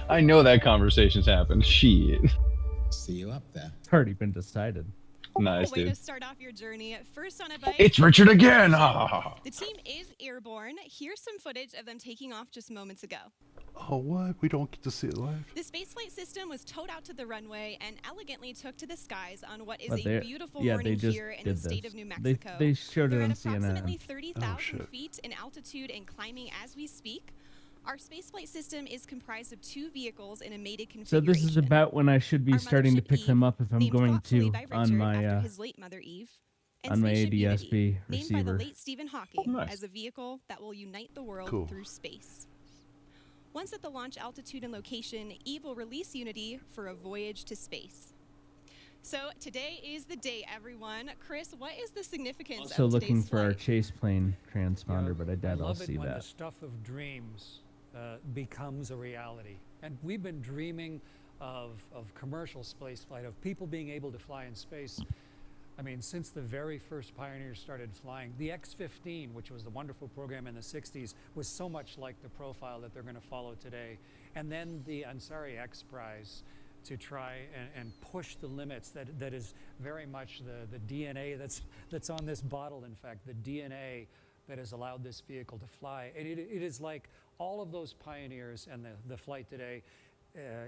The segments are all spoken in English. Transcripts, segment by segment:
I know that conversation's happened. Shit. See you up there. It's already been decided. Nice, Way dude. to start off your journey. First on a bike. It's Richard again. Ah. The team is airborne. Here's some footage of them taking off just moments ago. Oh, what? We don't get to see it live? The spaceflight system was towed out to the runway and elegantly took to the skies on what is But a beautiful they morning just here in did the state this. of New Mexico. They showed it They're on at approximately CNN. 30,000 feet in altitude and climbing as we speak. Our spaceflight system is comprised of 2 vehicles in a mated configuration. So this is about when I should be Our starting to mothership pick them Eve, up if I'm named going thoughtfully to by on Richard my after his late mother Eve, and on my Spaceship Unity, ADS-B named by the receiver. late Stephen Hawking Nice. as a vehicle that will unite the world Cool. through space. Once at the launch altitude and location, Eve will release Unity for a voyage to space. So today is the day, everyone. Chris, what is the significance Also of looking today's for our flight? chase plane transponder, but I doubt I'll love it see when that. the stuff of dreams becomes a reality. And we've been dreaming of commercial space flight, of people being able to fly in space. I mean, since the very first pioneers started flying, the X-15, which was the wonderful program in the 60s, was so much like the profile that they're going to follow today. And then the Ansari X Prize to try and push the limits. That is very much the DNA that's on this bottle, in fact, the DNA that has allowed this vehicle to fly. And it is like all of those pioneers and the flight today,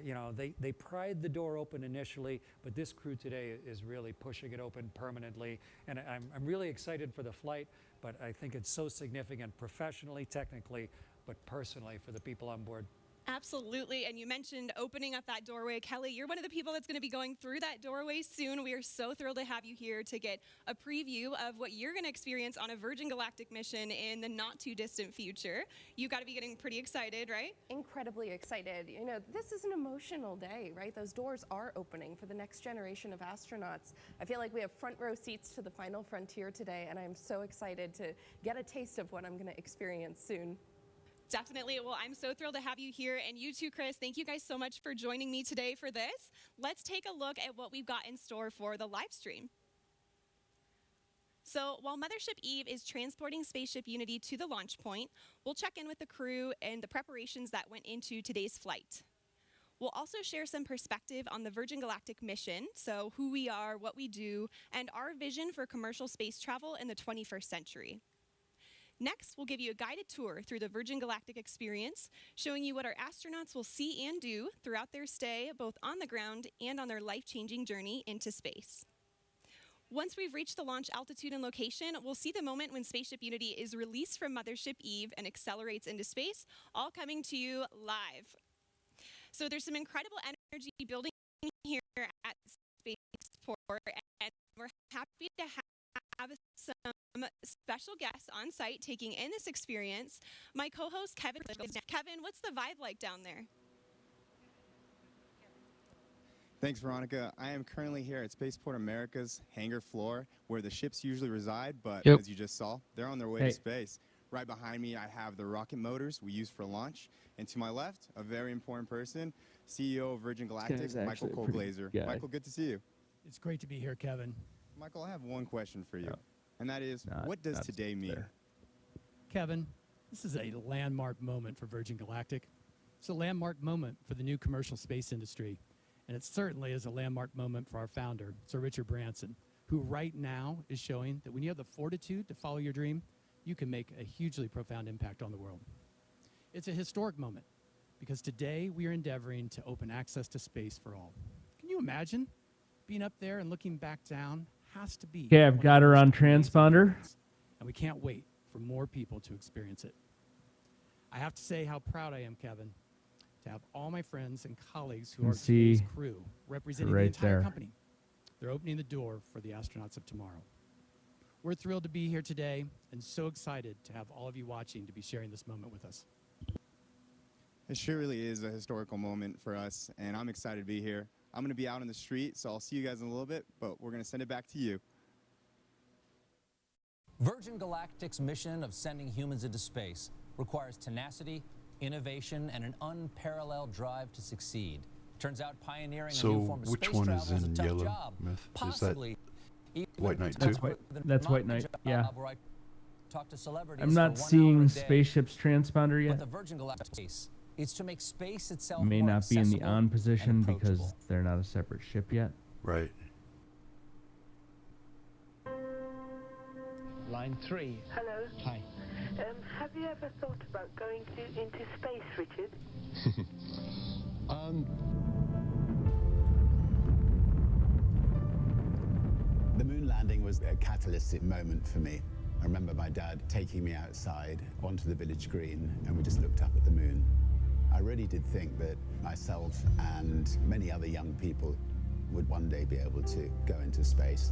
you know, they pried the door open initially, but this crew today is really pushing it open permanently. And I'm really excited for the flight, but I think it's so significant professionally, technically, but personally for the people on board. Absolutely, and you mentioned opening up that doorway. Kelly, you're one of the people that's going to be going through that doorway soon. We are so thrilled to have you here to get a preview of what you're going to experience on a Virgin Galactic mission in the not-too-distant future. You've got to be getting pretty excited, right? Incredibly excited. You know, this is an emotional day, right? Those doors are opening for the next generation of astronauts. I feel like we have front row seats to the final frontier today, and I'm so excited to get a taste of what I'm going to experience soon. Definitely. Well, I'm so thrilled to have you here. And you too, Chris. Thank you guys so much for joining me today for this. Let's take a look at what we've got in store for the live stream. So while Mothership Eve is transporting Spaceship Unity to the launch point, we'll check in with the crew and the preparations that went into today's flight. We'll also share some perspective on the Virgin Galactic mission, so who we are, what we do, and our vision for commercial space travel in the 21st century. Next, we'll give you a guided tour through the Virgin Galactic experience, showing you what our astronauts will see and do throughout their stay, both on the ground and on their life-changing journey into space. Once we've reached the launch altitude and location, we'll see the moment when Spaceship Unity is released from Mothership Eve and accelerates into space, all coming to you live. So there's some incredible energy building here at Spaceport, and we're happy to have some special guests on site taking in this experience. My co-host Kevin, what's the vibe like down there? Thanks, Veronica. I am currently here at Spaceport America's hangar floor, where the ships usually reside, but as you just saw, they're on their way to space. Right behind me, I have the rocket motors we use for launch, and to my left, a very important person, CEO of Virgin Galactic, Michael Colglazer. Michael, good to see you. It's great to be here, Kevin. Michael, I have one question for you, and that is, what does today mean? Kevin, this is a landmark moment for Virgin Galactic. It's a landmark moment for the new commercial space industry, and it certainly is a landmark moment for our founder, Sir Richard Branson, who right now is showing that when you have the fortitude to follow your dream, you can make a hugely profound impact on the world. It's a historic moment because today we are endeavoring to open access to space for all. Can you imagine being up there and looking back down? Has to be. Okay, I've got her on transponder. And we can't wait for more people to experience it. I have to say how proud I am, Kevin, to have all my friends and colleagues who are today's crew representing the entire company. They're opening the door for the astronauts of tomorrow. We're thrilled to be here today and so excited to have all of you watching to be sharing this moment with us. It sure really is a historical moment for us, and I'm excited to be here. I'm going to be out on the street, so I'll see you guys in a little bit, but we're going to send it back to you. Virgin Galactic's mission of sending humans into space requires tenacity, innovation, and an unparalleled drive to succeed. Turns out pioneering a new form of space travel is a tough job. Possibly White Knight too? That's White Knight, yeah. Talk to celebrities I'm not seeing Spaceship's transponder yet. But the Virgin Galactic space is to make space itself May more not be in the accessible on position and because approachable. they're not a separate ship yet. Right. Line 3. Hello. Hi. Have you ever thought about going into space, Richard? The moon landing was a catalytic moment for me. I remember my dad taking me outside onto the village green, and we just looked up at the moon. I really did think that myself and many other young people would one day be able to go into space.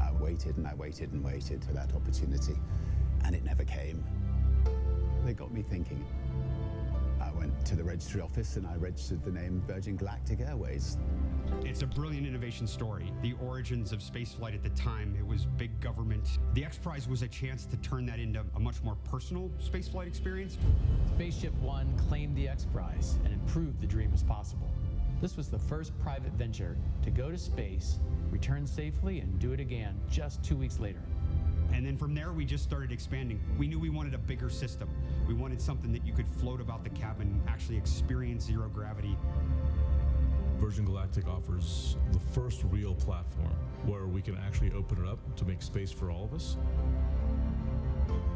I waited and I waited and waited for that opportunity, and it never came. They got me thinking. I went to the registry office and I registered the name Virgin Galactic Airways. It's a brilliant innovation story. The origins of spaceflight at the time, it was big government. The X Prize was a chance to turn that into a much more personal spaceflight experience. Spaceship One claimed the X Prize and it proved the dream was possible. This was the first private venture to go to space, return safely, and do it again just 2 weeks later. And then from there, we just started expanding. We knew we wanted a bigger system. We wanted something that you could float about the cabin, actually experience zero gravity. Virgin Galactic offers the first real platform where we can actually open it up to make space for all of us.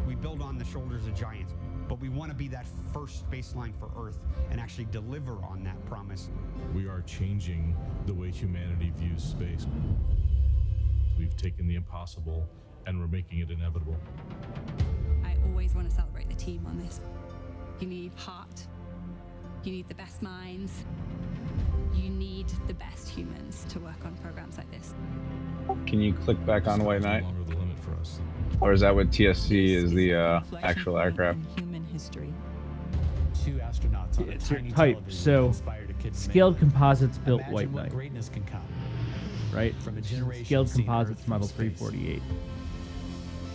We build on the shoulders of giants, but we want to be that first baseline for Earth and actually deliver on that promise. We are changing the way humanity views space. We've taken the impossible and we're making it inevitable. I always want to celebrate the team on this. You need heart. You need the best minds. You need the best humans to work on programs like this. Can you click back on White Knight? No longer the limit for us. Or is that what TSC is, the actual aircraft? Human history. 2 astronauts on a It's your tiny type. television So, inspired a kid to Scaled make. Composites built Imagine White what Knight. greatness can come. Right? From a Which is generation Scaled seeing Composites Earth from Model space. 348.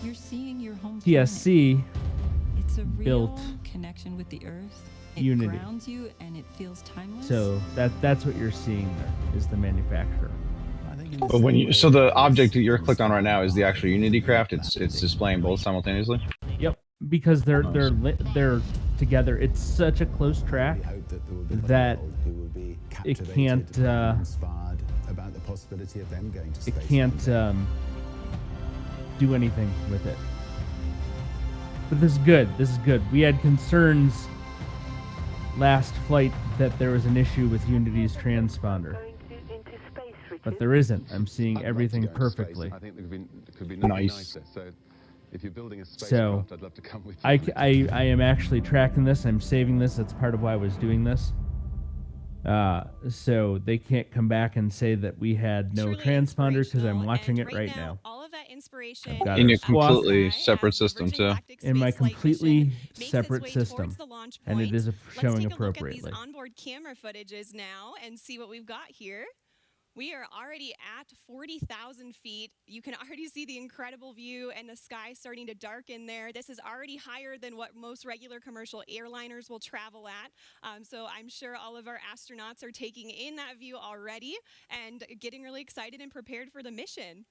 You're seeing your home TSC planet. It's a real built connection with the Earth. It Unity. grounds you and it feels timeless. So that's what you're seeing there is the manufacturer. But when you the object that you're clicked on right now is the actual Unity craft. It's displaying both simultaneously. Yep, because they're together. It's such a close track that it can't Inspired about the possibility of them going to space. it can't do anything with it. But this is good. This is good. We had concerns last flight that there was an issue with Unity's transponder, but there isn't. I'm seeing everything perfectly. I think there could be Nice. nicer. So if you're building a So spacecraft, I'd love to come with you. I am actually tracking this. I'm saving this. That's part of why I was doing this. So they can't come back and say that we had no Truly transponder because I'm inspirational, watching and it right now. All of that inspiration I've got In it a swapped completely separate system too. in my completely separate way system, towards the launch and it point. is Let's showing take a look at appropriately. these onboard camera footages now and see what we've got here. We are already at 40,000 feet. You can already see the incredible view and the sky starting to darken there. This is already higher than what most regular commercial airliners will travel at. So I'm sure all of our astronauts are taking in that view already and getting really excited and prepared for the mission.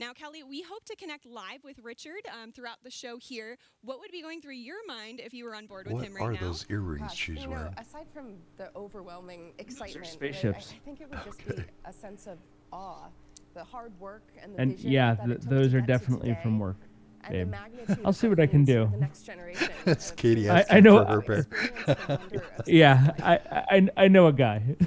Now, Kelly, we hope to connect live with Richard throughout the show here. What would be going through your mind if you were on board with him right now? What are those earrings Gosh, she's you know, wearing? aside from the overwhelming excitement, spaceships. I think it would just be a sense of awe, the hard work and the And vision yeah, that it took those to are get to definitely today, from work. and the Babe. magnitude I'll of see what what I it can means for do. the next generation It's of Katie humans asking I know- for her to experience the wonder of Yeah, space. I know a guy. Absolutely.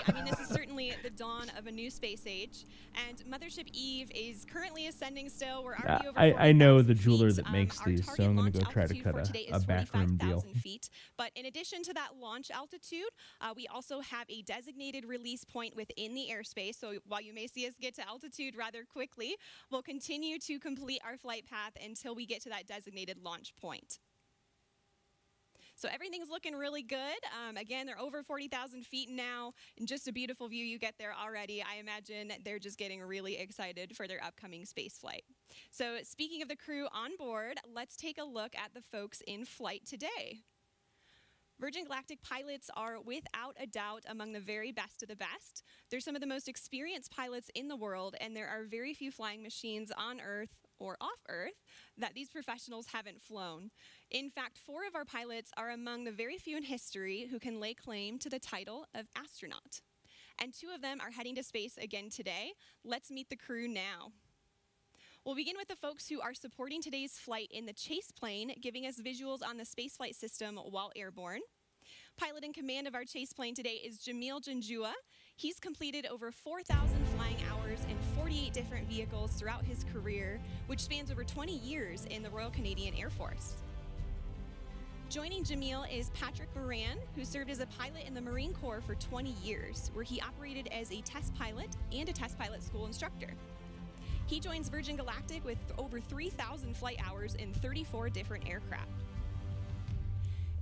I mean, this is certainly the dawn of a new space age, and Mothership Eve is currently ascending still. We're already over I know 40,000 the jeweler feet. that makes Our these, so target I'm gonna launch go try to altitude cut for today a is backroom deal. 45,000 feet. But in addition to that launch altitude, we also have a designated release point within the airspace. So while you may see us get to altitude rather quickly, we'll continue to complete our flight path until we get to that designated launch point. So everything's looking really good. Again, they're over 40,000 feet now, and just a beautiful view you get there already. I imagine they're just getting really excited for their upcoming space flight. So speaking of the crew on board, let's take a look at the folks in flight today. Virgin Galactic pilots are without a doubt among the very best of the best. They're some of the most experienced pilots in the world, and there are very few flying machines on Earth or off Earth that these professionals haven't flown. In fact, 4 of our pilots are among the very few in history who can lay claim to the title of astronaut. And 2 of them are heading to space again today. Let's meet the crew now. We'll begin with the folks who are supporting today's flight in the chase plane, giving us visuals on the spaceflight system while airborne. Pilot in command of our chase plane today is Jamil Janjua. He's completed over 4,000 flying hours in 48 different vehicles throughout his career, which spans over 20 years in the Royal Canadian Air Force. Joining Jamil is Patrick Moran, who served as a pilot in the Marine Corps for 20 years, where he operated as a test pilot and a test pilot school instructor. He joins Virgin Galactic with over 3,000 flight hours in 34 different aircraft.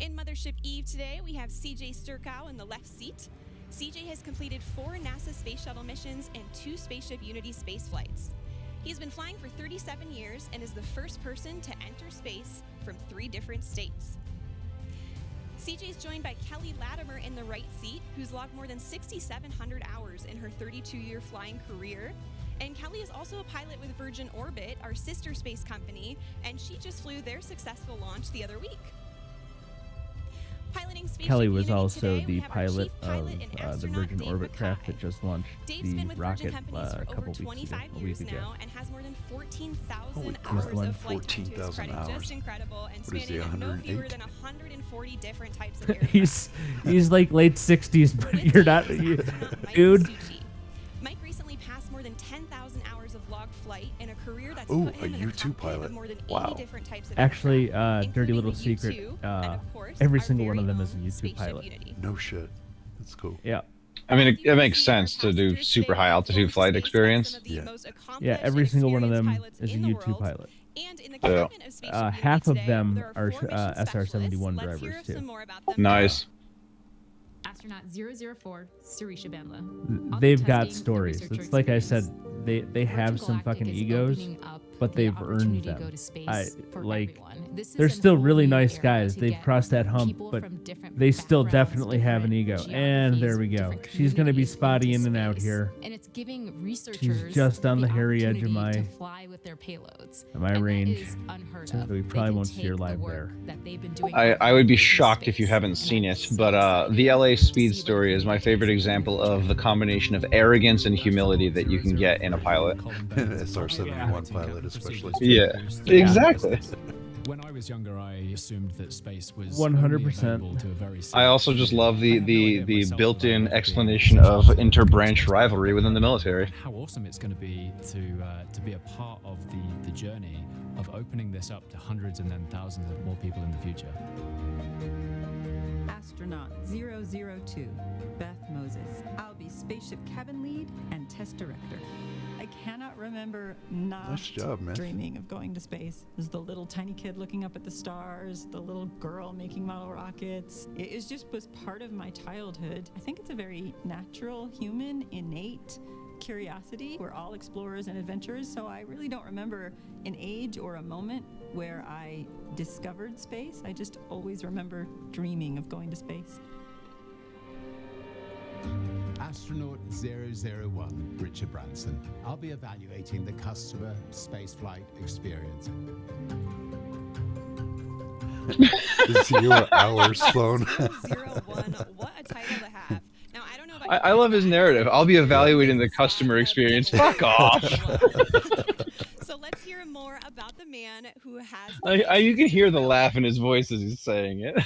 In Mothership Eve today, we have CJ Sturkow in the left seat. CJ has completed 4 NASA Space Shuttle missions and 2 Spaceship Unity space flights. He's been flying for 37 years and is the first person to enter space from 3 different states. CJ is joined by Kelly Latimer in the right seat, who's logged more than 6,700 hours in her 32-year flying career. And Kelly is also a pilot with Virgin Orbit, our sister space company, and she just flew their successful launch the other week. Piloting Spaceship Kelly was Unity also today, we the have our pilot chief pilot and of the astronaut, Virgin Dave Orbit craft Mackay. that just launched Dave's the been with rocket Virgin companies a for couple over weeks ago, 25 a years week ago. now and has more than 14,000 Holy hours crap, of flight time to his 14,000 credit. hours. Just incredible, and What is he, spanning no fewer 108? than 140 different types of aircraft. he's like late 60s, but you're not, dude. Mike recently passed more than 10,000 hours of logged flight in a career that's Ooh, put him a in the U2 cockpit pilot. of more than 80 Wow. different types of Actually, aircraft, dirty including little the secret. U2 and of course, Every our single one of very them is a own U2 Spaceship pilot. Unity. No shit. That's cool. Yeah. I mean, it makes sense to do super high altitude flight experience. Yeah, every single one of them is a U2 pilot. And in the Yeah. cockpit of Spaceship Unity Half of today, them there are 4 mission SR-71 specialists. Let's hear drivers too. some more about them. Nice. Astronaut 004, Sarisha Bandla. They've got stories. It's like I said, they have some fucking egos, but they've earned them. They're still really nice guys. They've crossed that hump, but they still definitely have an ego. And there we go. She's gonna be spotty in and out here. And it's giving researchers She's just on the hairy edge of my to fly with their payloads. range, Unheard so we probably won't see her live there. That they've been doing I would be shocked if you haven't seen it, but the LA Speed story is my favorite example of the combination of arrogance and humility that you can get in a pilot. An SR-71 pilot, especially. Yeah, exactly. When I was younger, I assumed that space was 100%. I also just love the built-in explanation of interbranch rivalry within the military. How awesome it's going to be a part of the journey of opening this up to hundreds and then thousands of more people in the future. Astronaut 002, Beth Moses. I'll be spaceship cabin lead and test director. I cannot remember not Nice job, man. dreaming of going to space. As the little tiny kid looking up at the stars, the little girl making model rockets. It was part of my childhood. I think it's a very natural, human, innate curiosity. We're all explorers and adventurers, so I really don't remember an age or a moment where I discovered space. I just always remember dreaming of going to space. Astronaut 001, Richard Branson. I'll be evaluating the customer spaceflight experience. 0 hours flown. 001, what a title to have. Now, I don't know about I love his narrative. I'll be evaluating the customer experience. Fuck off. So let's hear more about the man who has... You can hear the laugh in his voice as he's saying it.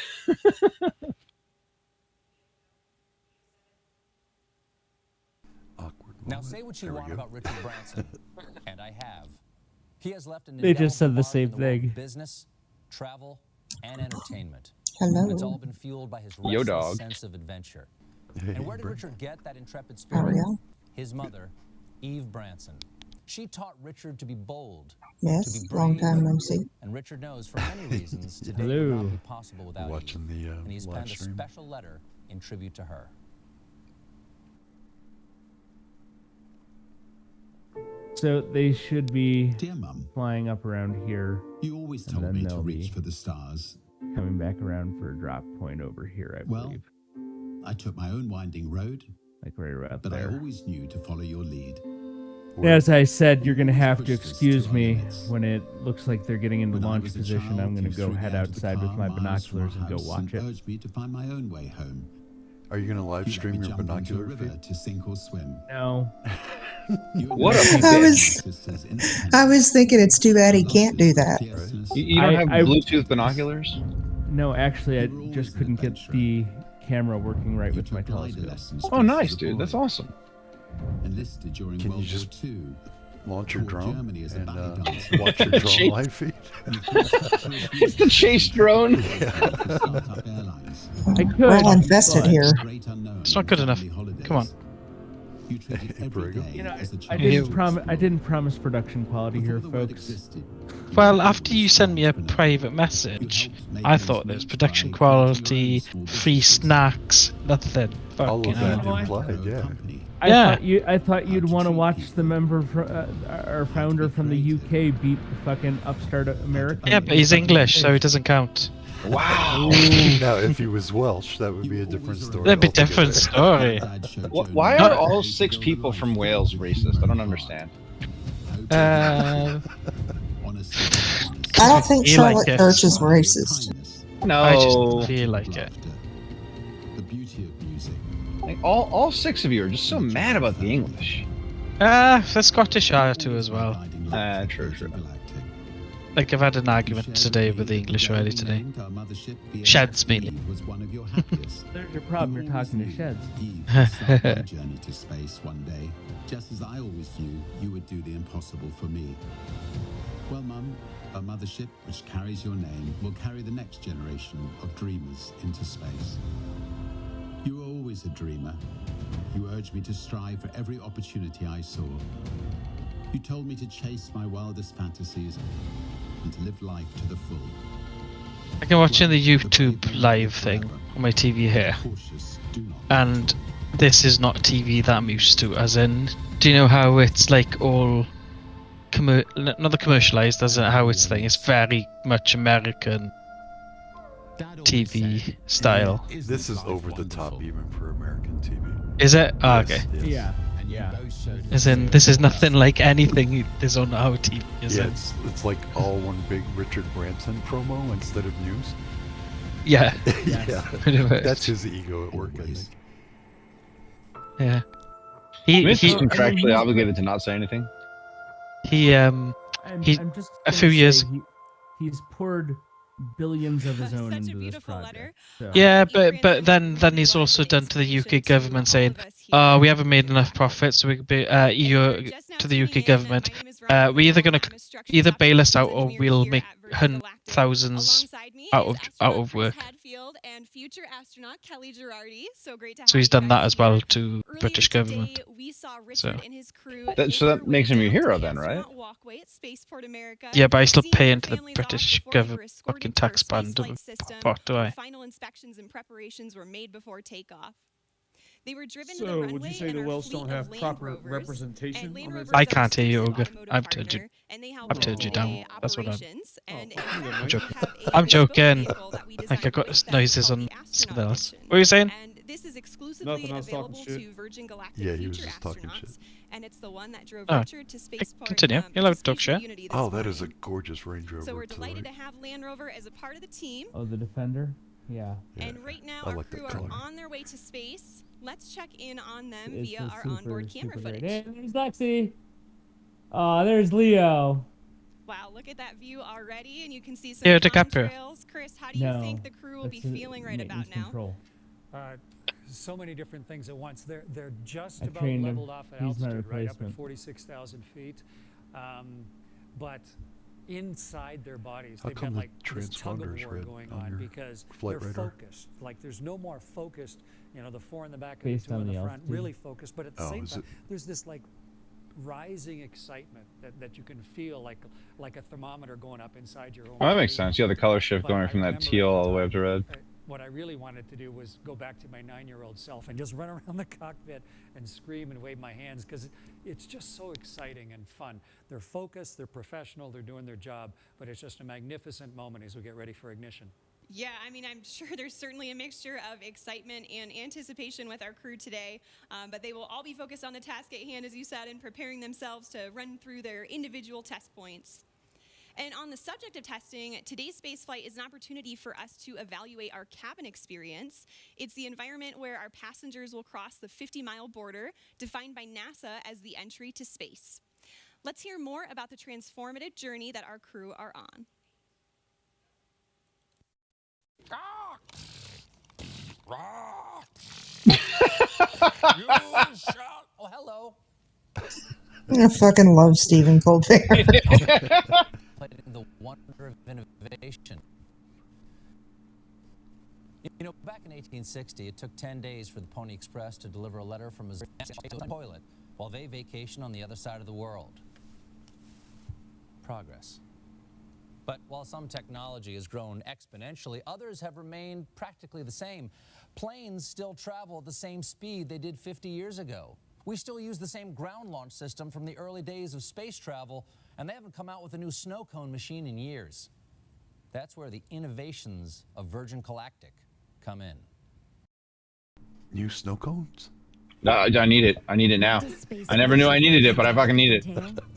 Now say what you want about Richard Branson, and I have. He has left an They just said the indelible same mark in the world thing. of business, travel, and entertainment. Hello. And it's all been fueled by his Yo, restless dog. sense of adventure. And where did Richard get that intrepid How are spirit? you? His mother, Eve Branson. She taught Richard to be bold, Yes, to be long brave, time no see. and Richard knows for many reasons today Hello. would not be possible without Watching Eve. the And he's live penned a stream. special letter in tribute to her. So they should be Dear Mum, flying up around here, you always and told then me to they'll reach be for the stars. coming back around for a drop point over here, I Well, believe. I took my own winding road, Like right around but I there. always knew to follow your lead. As I said, you're going to have to excuse me when it looks like they're getting into launch position. I'm going to go head outside with my binoculars and go watch it. Urged me to find my own way home. Are you going to live stream your binocular feed? To sink or swim. No. What a I was thinking it's too bad he can't do that. You don't have Bluetooth binoculars? No, actually, I just couldn't get the camera working right with my telescope. Oh, nice, dude. That's awesome. Enlisted during Can World you just War II. launch your drone Germany as a and ballet dancer. watch your drone live feed? It's the chase drone. I could. We're all invested here. It's not good enough. Come on. You know, I didn't promise production quality here, folks. Well, after you sent me a private message, I thought there was production quality, free snacks, nothing. All of that hell. implied, yeah. I thought you'd want to watch the member, our founder from the UK, beat the fucking upstart American. Yeah, but he's English, so it doesn't count. Wow. Now, if he was Welsh, that would be a different story. That'd be a different story. Why are all 6 people from Wales racist? I don't understand. I don't think Charlotte Church is racist. No. I just feel like it. Like, all 6 of you are just so mad about the English. The Scottish are too as well. True. Like, I've had an argument today with the English already today. Sheds, mainly. There's your problem, you're talking to Sheds. Journey to space one day, just as I always knew you would do the impossible for me. Well, Mum, a mothership which carries your name will carry the next generation of dreamers into space. You were always a dreamer. You urged me to strive for every opportunity I saw. You told me to chase my wildest fantasies and to live life to the full. I can watch in the YouTube live thing on my TV here, and this is not TV that I'm used to. As in, do you know how it's like all not commercialized, as in how it's thing? It's very much American TV style. This is over the top even for American TV. Is it? Oh, okay. Yeah. As in, this is nothing like anything is on our TV, is it? It's like all one big Richard Branson promo instead of news. Yeah. Yeah. Pretty much. That's his ego at work, I think. Yeah. He's contractually obligated to not say anything. I'm just a few years. He's poured billions of his own into this project. So. Yeah, but then he's also done to the UK government saying, we haven't made enough profit, so we could be EU to the UK government. We're either going to either bail us out or we'll make thousands out of work. So he's done that as well to British government. So that makes him your hero then, right? Yeah, but I still pay into the British government fucking tax band of pot, do I? Final inspections and preparations were made before takeoff. They were driven to So, the runway would you say the in our Welsh fleet don't of have Land proper Rovers, representation? and Land on their Rovers I are can't hear you, exclusive Olga. automotive I've turned you down. That's what I'm. operations, and in I'm fact, joking. we have a I'm bespoke joking. vehicle that we Like designed I got with them noises called on the Astronaut something else. Edition. What were you saying? And this is exclusively Nothing, I was talking available shit. to Virgin Galactic Yeah, he was Future just talking astronauts, shit. and it's the one that drove Oh, Richard to spaceport. continue. You're allowed to talk shit. Oh, that is a gorgeous Range Rover. So we're to the delighted right. to have Land Rover as a part of the team. Oh, the Defender? Yeah. And right now, I our like that crew are color. on their way to space. Let's check in on them It's via a our super, onboard camera super great. footage. Hey, there's Lexi. Oh, there's Leo. Wow, look at that view already, and you can see some Leo DiCaprio. contrails. Chris, how do you think the crew will be feeling right about now? Control. So many different things at once. They're just I about trained him. leveled off at He's my altitude, right up at replacement. 46,000 feet. But inside their bodies, How they've come got the like this tug of transponders war read going on on your because flight they're radar? focused. Like there's no more focused, the 4 in the back Based and the 2 on in the the front, altitude. really focused. But at the Oh, same is time, it- there's this like rising excitement that you can feel like a thermometer going up inside your own Oh, that makes body. sense. Yeah, the color shift But going I from that remember teal all the way up to red. what I really wanted to do was go back to my 9-year-old self and just run around the cockpit and scream and wave my hands because it's just so exciting and fun. They're focused, they're professional, they're doing their job, but it's just a magnificent moment as we get ready for ignition. Yeah, I mean, I'm sure there's certainly a mixture of excitement and anticipation with our crew today, but they will all be focused on the task at hand, as you said, and preparing themselves to run through their individual test points. And on the subject of testing, today's spaceflight is an opportunity for us to evaluate our cabin experience. It's the environment where our passengers will cross the 50-mile border, defined by NASA as the entry to space. Let's hear more about the transformative journey that our crew are on. Oh, hello. I fucking love Stephen Colbert. The wonder of innovation. You know, back in 1860, it took 10 days for the Pony Express to deliver a letter from Missouri to the toilet while they vacation on the other side of the world. Progress. But while some technology has grown exponentially, others have remained practically the same. Planes still travel at the same speed they did 50 years ago. We still use the same ground launch system from the early days of space travel, and they haven't come out with a new snow cone machine in years. That's where the innovations of Virgin Galactic come in. New snow cones? I need it. I need it now. I never knew I needed it, but I fucking need it.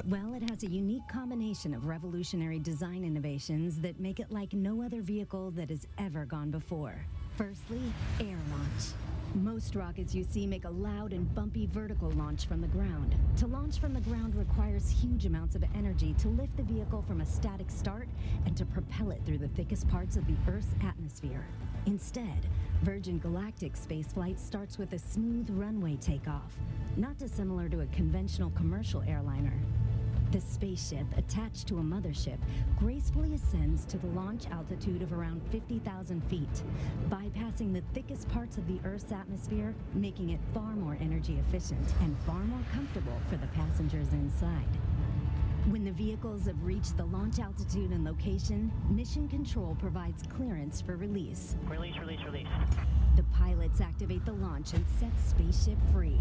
Well, it has a unique combination of revolutionary design innovations that make it like no other vehicle that has ever gone before. Firstly, air launch. Most rockets you see make a loud and bumpy vertical launch from the ground. To launch from the ground requires huge amounts of energy to lift the vehicle from a static start and to propel it through the thickest parts of the Earth's atmosphere. Instead, Virgin Galactic spaceflight starts with a smooth runway takeoff, not dissimilar to a conventional commercial airliner. The spaceship, attached to a mothership, gracefully ascends to the launch altitude of around 50,000 feet, bypassing the thickest parts of the Earth's atmosphere, making it far more energy efficient and far more comfortable for the passengers inside. When the vehicles have reached the launch altitude and location, Mission Control provides clearance for release. Release. The pilots activate the launch and set spaceship free.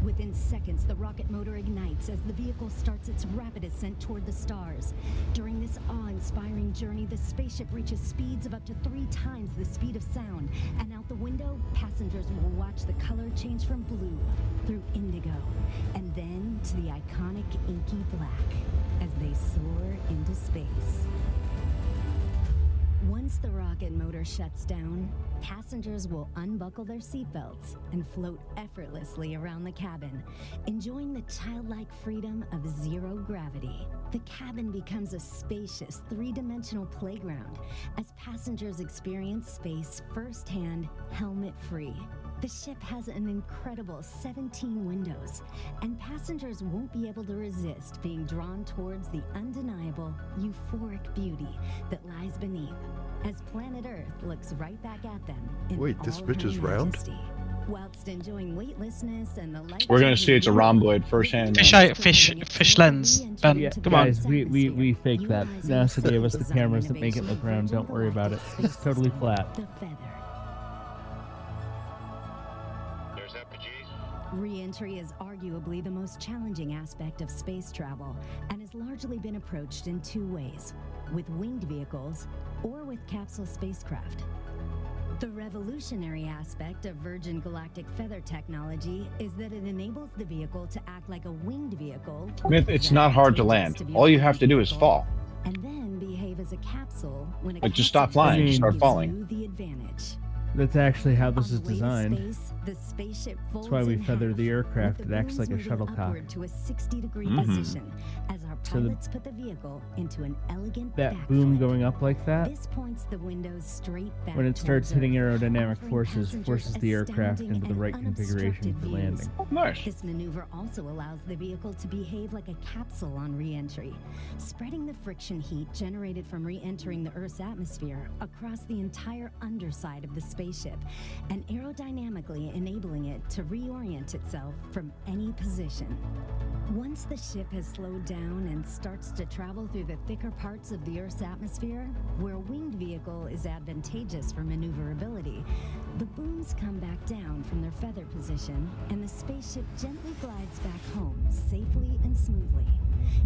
Within seconds, the rocket motor ignites as the vehicle starts its rapid ascent toward the stars. During this awe-inspiring journey, the spaceship reaches speeds of up to 3 times the speed of sound. And out the window, passengers will watch the color change from blue through indigo, and then to the iconic inky black as they soar into space. Once the rocket motor shuts down, passengers will unbuckle their seatbelts and float effortlessly around the cabin, enjoying the childlike freedom of zero gravity. The cabin becomes a spacious, 3-dimensional playground as passengers experience space firsthand, helmet-free. The ship has an incredible 17 windows, and passengers won't be able to resist being drawn towards the undeniable, euphoric beauty that lies beneath, as planet Earth looks right back at them in Wait, this all bitch her is round? majesty. Whilst enjoying weightlessness and the light. We're gonna see it's a rhomboid firsthand. Fish lens. Ben, Yeah, come on. guys, we faked that. NASA gave us the cameras that make it look round. Don't worry about it. It's totally flat. The feather. Re-entry is arguably the most challenging aspect of space travel and has largely been approached in 2 ways, with winged vehicles or with capsule spacecraft. The revolutionary aspect of Virgin Galactic feather technology is that it enables the vehicle to act like a winged vehicle. Myth, it's not hard to land. All you have to do is fall. And then behave as a capsule when a Like, just stop flying, just start falling. the advantage. That's actually how this On is the way to designed. space, the spaceship That's why we folds in feather half, the aircraft. with It the acts like a wings moving shuttlecock. upward to a 60-degree Mhm. position as our So the- pilots put the vehicle into an elegant That backflip. boom going up like that, This points the windows straight back when it starts towards hitting Earth, aerodynamic offering forces, passengers forces the aircraft astounding into the and right configuration unobstructed for views. landing. Nice. This maneuver also allows the vehicle to behave like a capsule on re-entry, spreading the friction heat generated from re-entering the Earth's atmosphere across the entire underside of the spaceship, and aerodynamically enabling it to reorient itself from any position. Once the ship has slowed down and starts to travel through the thicker parts of the Earth's atmosphere, where a winged vehicle is advantageous for maneuverability, the booms come back down from their feather position, and the spaceship gently glides back home safely and smoothly,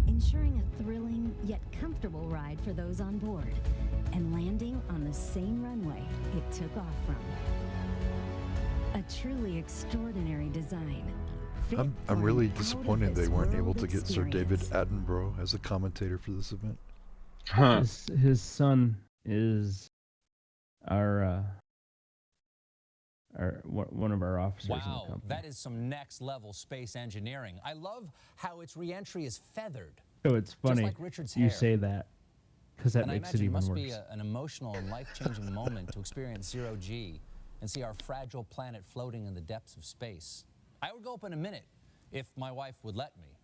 ensuring a thrilling yet comfortable ride for those on board. and landing on the same runway it took off from. A truly extraordinary design. I'm really disappointed they weren't able to get Sir David Attenborough as a commentator for this event. Huh. His son is our one of our officers in the Wow, company. that is some next level space engineering. I love how its reentry is feathered. So it's funny like Richard's you hair. say that, because that And makes I it imagine even must worse. be an emotional and life-changing moment to experience zero-G and see our fragile planet floating in the depths of space. I would go up in a minute if my wife would let me.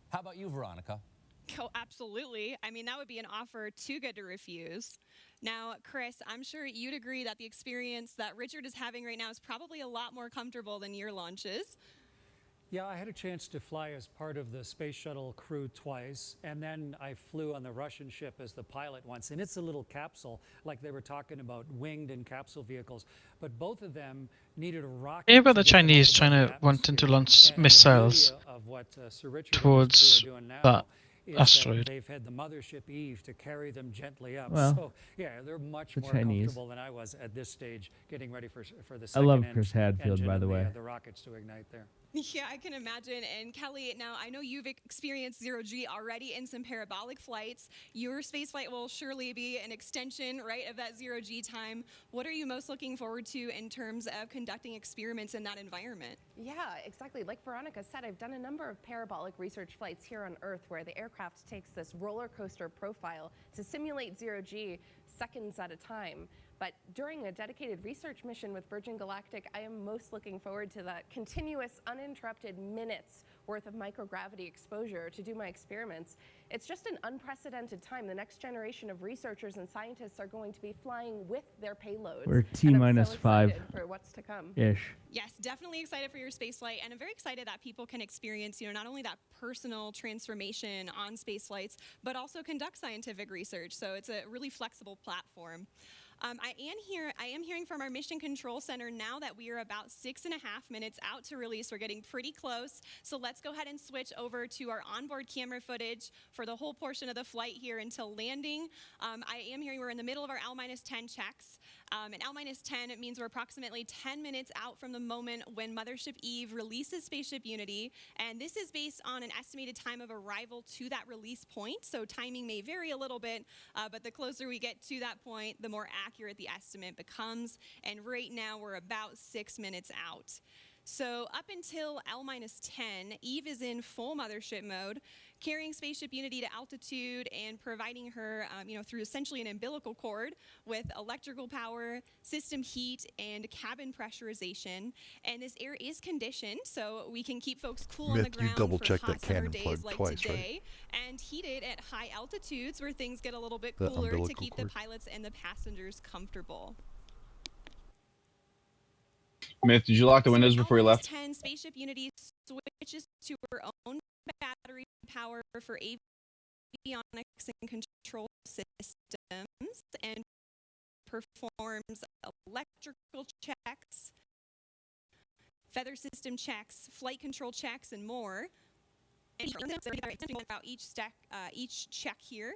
How about you, Veronica? Oh, absolutely. I mean, that would be an offer too good to refuse. Now, Chris, I'm sure you'd agree that the experience that Richard is having right now is probably a lot more comfortable than your launches. Yeah, I had a chance to fly as part of the space shuttle crew twice, and then I flew on the Russian ship as the pilot once. And it's a little capsule, like they were talking about winged and capsule vehicles. But both of them needed a rocket. Yeah, about to the get them up Chinese above the wanting to atmosphere. launch And the missiles beauty of what Sir Richard and his towards crew are doing now that is asteroid. that they've had the mothership Eve to carry them gently up. Well, So yeah, they're much the more Chinese. comfortable than I was at this stage, getting ready for the I second love Chris engine Hadfield, by the and way. the rockets to ignite there. Yeah, I can imagine. And Kelly, now I know you've experienced zero-G already in some parabolic flights. Your space flight will surely be an extension, right, of that zero-G time. What are you most looking forward to in terms of conducting experiments in that environment? Yeah, exactly. Like Veronica said, I've done a number of parabolic research flights here on Earth where the aircraft takes this roller coaster profile to simulate zero-G seconds at a time. But during a dedicated research mission with Virgin Galactic, I am most looking forward to that continuous, uninterrupted minutes worth of microgravity exposure to do my experiments. It's just an unprecedented time. The next generation of researchers and scientists are going to be flying with their payloads. We're and I'm T-minus so 5 excited for what's to come. ish. Yes, definitely excited for your space flight, and I'm very excited that people can experience, not only that personal transformation on space flights, but also conduct scientific research. So it's a really flexible platform. I am hearing from our Mission Control Center now that we are about 6.5 minutes out to release. We're getting pretty close. So let's go ahead and switch over to our onboard camera footage for the whole portion of the flight here until landing. I am hearing we're in the middle of our L-10 checks. And L-10, it means we're approximately 10 minutes out from the moment when Mothership Eve releases Spaceship Unity. And this is based on an estimated time of arrival to that release point. So timing may vary a little bit, but the closer we get to that point, the more accurate the estimate becomes. And right now we're about 6 minutes out. So up until L-10, Eve is in full mothership mode, carrying Spaceship Unity to altitude and providing her, through essentially an umbilical cord with electrical power, system heat, and cabin pressurization. And this air is conditioned, so we can keep folks cool on the ground you double for check hot that summer cannon days plug like twice, today, and heated at high altitudes where things get a little bit That cooler to umbilical keep cord. the pilots and the passengers comfortable. Myth, did you lock the windows before you left? 10 Spaceship Unity switches to her own battery power for avionics and control systems and performs electrical checks, feather system checks, flight control checks, and more. And about each check here.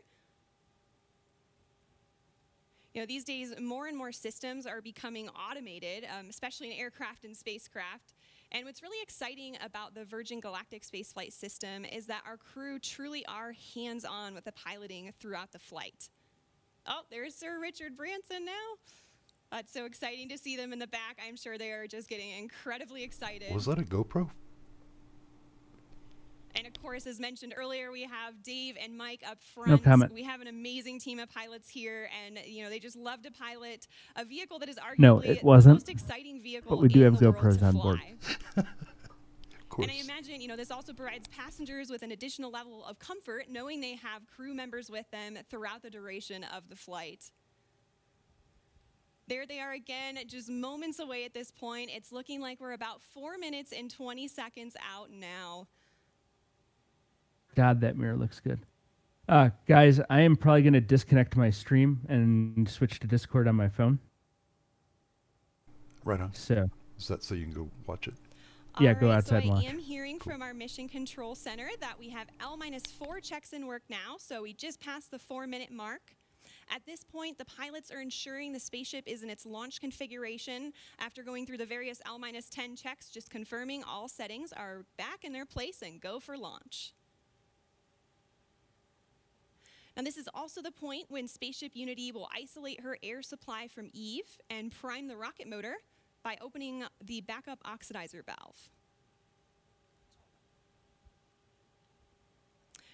These days, more and more systems are becoming automated, especially in aircraft and spacecraft. And what's really exciting about the Virgin Galactic spaceflight system is that our crew truly are hands-on with the piloting throughout the flight. Oh, there's Sir Richard Branson now. It's so exciting to see them in the back. I'm sure they are just getting incredibly excited. Was that a GoPro? And of course, as mentioned earlier, we have Dave and Mike up front. No comment. We have an amazing team of pilots here, and they just love to pilot a vehicle that is arguably No, it the wasn't. most exciting vehicle But we do in have the world GoPros to on fly. board. And I imagine, this also provides passengers with an additional level of comfort, knowing they have crew members with them throughout the duration of the flight. There they are again, just moments away at this point. It's looking like we're about 4 minutes and 20 seconds out now. God, that mirror looks good. Guys, I am probably going to disconnect my stream and switch to Discord on my phone. Right on. So. Is that so you can go watch it? Yeah, go outside and watch. So I am hearing from our Mission Control Center that we have L-4 checks in work now. So we just passed the 4-minute mark. At this point, the pilots are ensuring the spaceship is in its launch configuration after going through the various L-10 checks, just confirming all settings are back in their place and go for launch. Now, this is also the point when Spaceship Unity will isolate her air supply from Eve and prime the rocket motor by opening the backup oxidizer valve.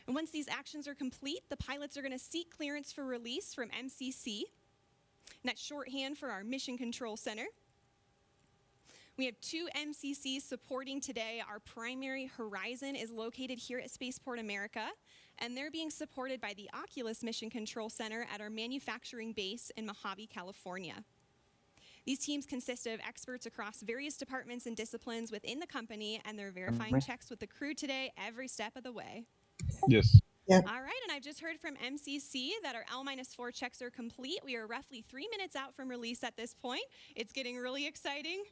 And once these actions are complete, the pilots are going to seek clearance for release from MCC. And that's shorthand for our Mission Control Center. We have 2 MCCs supporting today. Our primary Horizon is located here at Spaceport America, and they're being supported by the Oculus Mission Control Center at our manufacturing base in Mojave, California. These teams consist of experts across various departments and disciplines within the company, and they're verifying checks with the crew today every step of the way. Yes. Yep. All right, and I've just heard from MCC that our L-4 checks are complete. We are roughly 3 minutes out from release at this point. It's getting really exciting.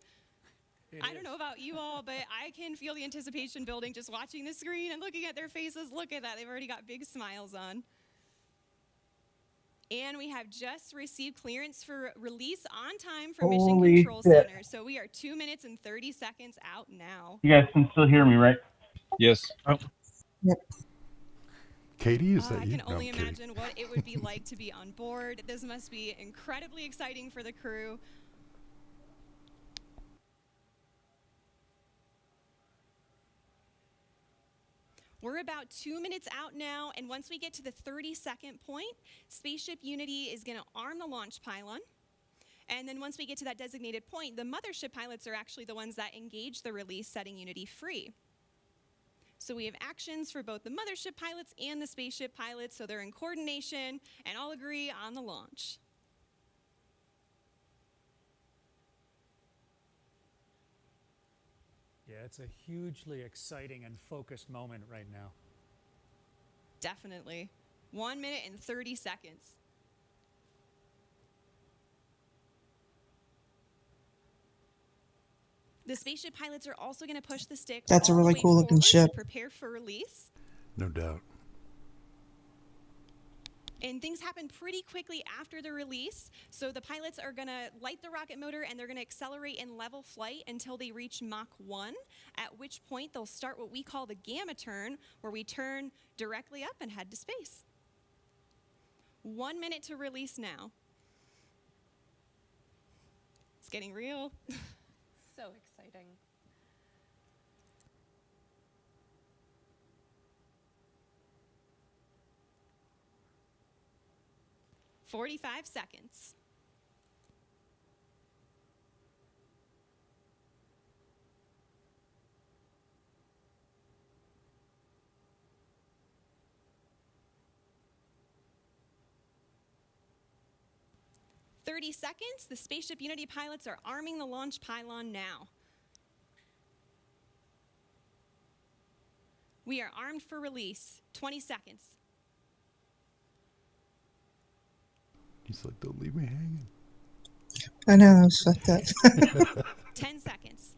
I don't know about you all, but I can feel the anticipation building just watching the screen and looking at their faces. Look at that. They've already got big smiles on. And we have just received clearance for release on time from Mission Holy Control shit. Center. So we are 2 minutes and 30 seconds out now. You guys can still hear me, right? Yes. Oh. Yep. Katie, is that I you? can No, only I'm kidding. imagine what it would be like to be on board. This must be incredibly exciting for the crew. We're about 2 minutes out now, and once we get to the 30-second point, Spaceship Unity is going to arm the launch pylon. And then once we get to that designated point, the mothership pilots are actually the ones that engage the release, setting Unity free. So we have actions for both the mothership pilots and the spaceship pilots, so they're in coordination and all agree on the launch. Yeah, it's a hugely exciting and focused moment right now. Definitely. 1 minute and 30 seconds. The spaceship pilots are also going to push the stick That's a all the really way cool looking forward ship. to prepare for release. No doubt. And things happen pretty quickly after the release. So the pilots are going to light the rocket motor and they're going to accelerate in level flight until they reach Mach 1, at which point they'll start what we call the gamma turn, where we turn directly up and head to space. 1 minute to release now. It's getting real. So exciting. "45 seconds. "30 seconds. The Spaceship Unity pilots are arming the launch pylon now. We are armed for release. 20 seconds. He's like, don't leave me hanging. I know, I was fucked up. 10 seconds.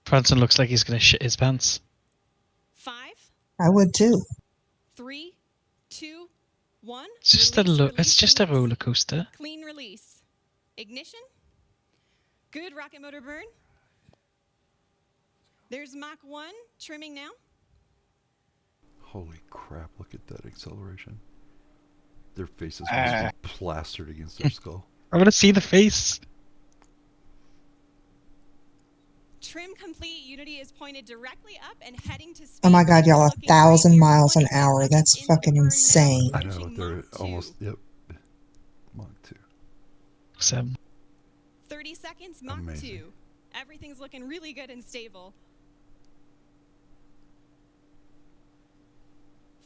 Branson looks like he's going to shit his pants. 5, I would too. 3, 2, 1. It's just it's just a roller coaster. Clean release. Ignition. Good rocket motor burn. There's Mach 1 trimming now. Holy crap, look at that acceleration. Their faces must be plastered against their skull. I want to see the face. Trim complete. Unity is pointed directly up and heading to space. Oh my god, y'all, 1,000 miles an hour. That's fucking insane. I know, they're almost, yep. Mach 2. 7. 30 seconds, Mach 2. Everything's looking really good and stable.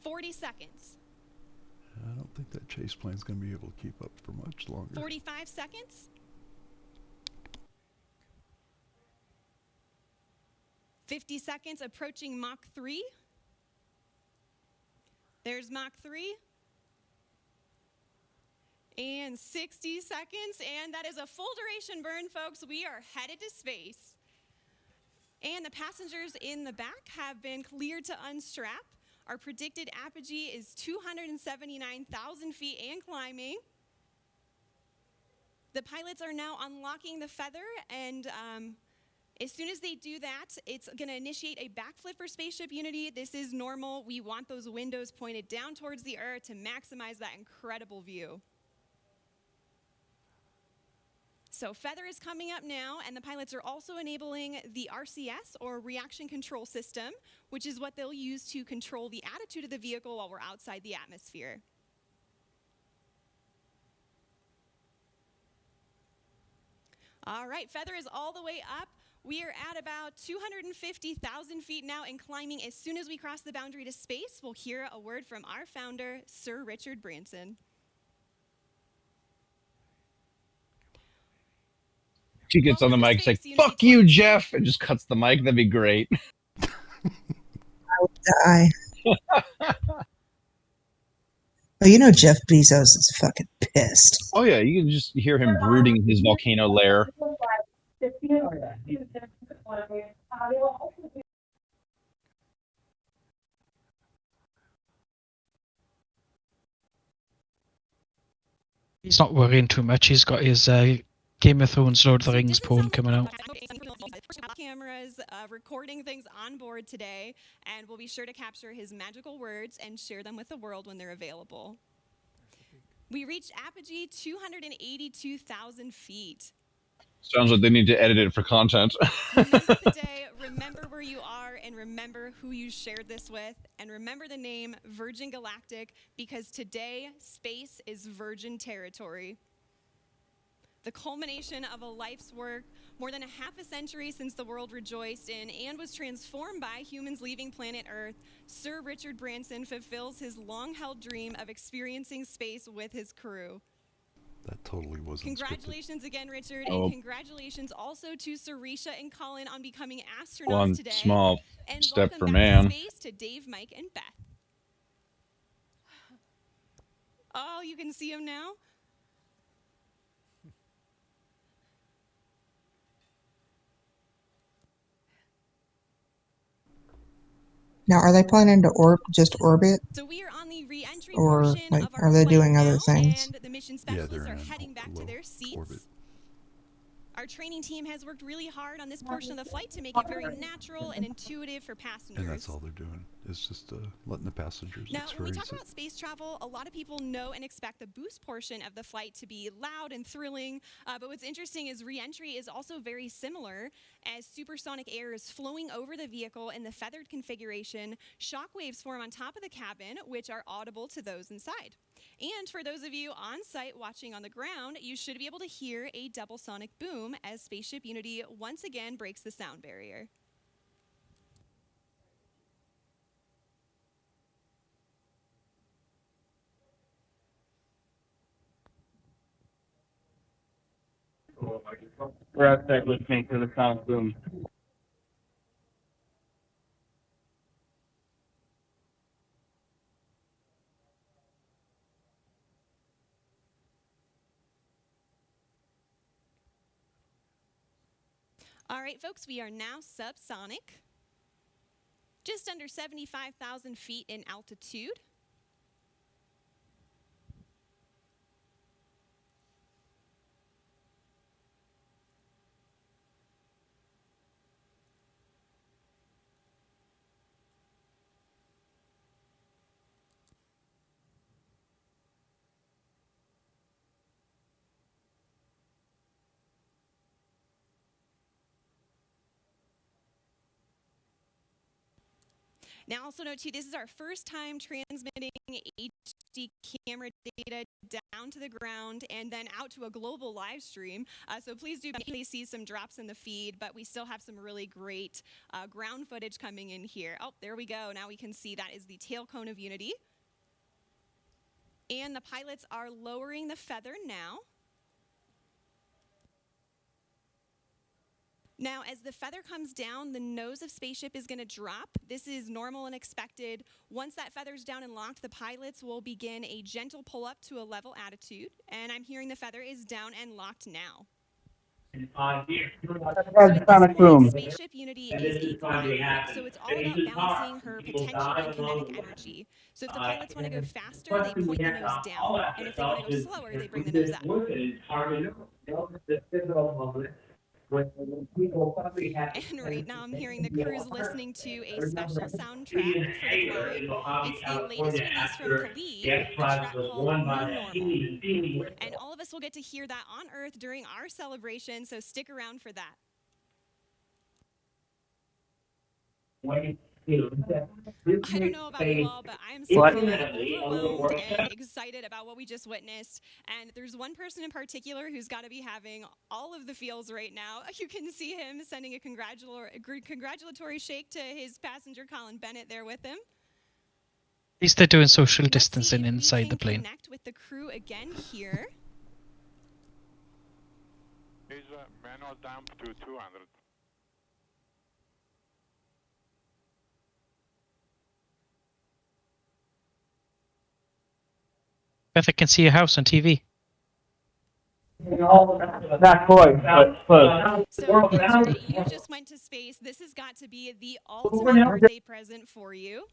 40 seconds. I don't think that chase plane's going to be able to keep up for much longer. 45 seconds. 50 seconds, approaching Mach 3. There's Mach 3. And 60 seconds, and that is a full duration burn, folks. We are headed to space. And the passengers in the back have been cleared to unstrap. Our predicted apogee is 279,000 feet and climbing. The pilots are now unlocking the feather, and as soon as they do that, it's going to initiate a backflip for Spaceship Unity. This is normal. We want those windows pointed down towards the Earth to maximize that incredible view. So feather is coming up now, and the pilots are also enabling the RCS, or Reaction Control System, which is what they'll use to control the attitude of the vehicle while we're outside the atmosphere. All right, feather is all the way up. We are at about 250,000 feet now and climbing. As soon as we cross the boundary to space, we'll hear a word from our founder, Sir Richard Branson. She gets on the mic, like, "Fuck you, Jeff," and just cuts the mic. That'd be great. I would die. Oh, you know Jeff Bezos is fucking pissed. Oh yeah, you can just hear him brooding in his volcano lair. He's not worrying too much. He's got his Game of Thrones Lord of the Rings porn coming out. Cameras recording things on board today, and we'll be sure to capture his magical words and share them with the world when they're available. We reached apogee 282,000 feet. Sounds like they need to edit it for content. Remember the day, remember where you are, and remember who you shared this with, and remember the name Virgin Galactic, because today, space is virgin territory. The culmination of a life's work, more than a half a century since the world rejoiced in and was transformed by humans leaving planet Earth, Sir Richard Branson fulfills his long-held dream of experiencing space with his crew. That totally wasn't Congratulations again, Richard, Oh. and congratulations also to Sarisha and Colin on becoming astronauts One today. small And step welcome for back man. to space to Dave, Mike, and Beth. Oh, you can see him now? Now, are they planning to just orbit? So we are on the re-entry Or, portion like, of our are they flight doing now, other things? and the mission Yeah, specialists they're are in heading back to their seats. orbit. Our training team has worked really hard on this portion of the flight to make it very natural and intuitive for passengers. And that's all they're doing. It's just letting the passengers Now, when we talk experience it. about space travel, a lot of people know and expect the boost portion of the flight to be loud and thrilling. But what's interesting is re-entry is also very similar, as supersonic air is flowing over the vehicle in the feathered configuration. Shock waves form on top of the cabin, which are audible to those inside. And for those of you on site watching on the ground, you should be able to hear a double sonic boom as Spaceship Unity once again breaks the sound barrier. We're outside listening to the sonic boom. All right, folks, we are now subsonic, just under 75,000 feet in altitude. Now, also note too, this is our first time transmitting HD camera data down to the ground and then out to a global live stream. So please do see some drops in the feed, but we still have some really great ground footage coming in here. Oh, there we go. Now we can see that is the tail cone of Unity. And the pilots are lowering the feather now. Now, as the feather comes down, the nose of Spaceship is going to drop. This is normal and expected. Once that feather's down and locked, the pilots will begin a gentle pull up to a level attitude. And I'm hearing the feather is down and locked now. So at this point, Spaceship Unity is a glider, so it's all about balancing her potential and kinetic energy. So if the pilots want to go faster, they point the nose down, and if they want to go slower, they bring the nose up. And right now I'm hearing the crew's listening to a special soundtrack for the glide. It's the latest release from Khalid, a track called New Normal. And all of us will get to hear that on Earth during our celebration, so stick around for that. I don't know about you all, but I'm still feeling overwhelmed and excited about what we just witnessed. And there's one person in particular who's got to be having all of the feels right now. You can see him sending a congratulatory shake to his passenger, Colin Bennett, there with him. At least they're doing social distancing inside the plane. Connect with the crew again here. Is manual dump to 200. Beth, I can see your house on TV. Not quite, but close. So, Richard, you just went to space. This has got to be the ultimate birthday present for you.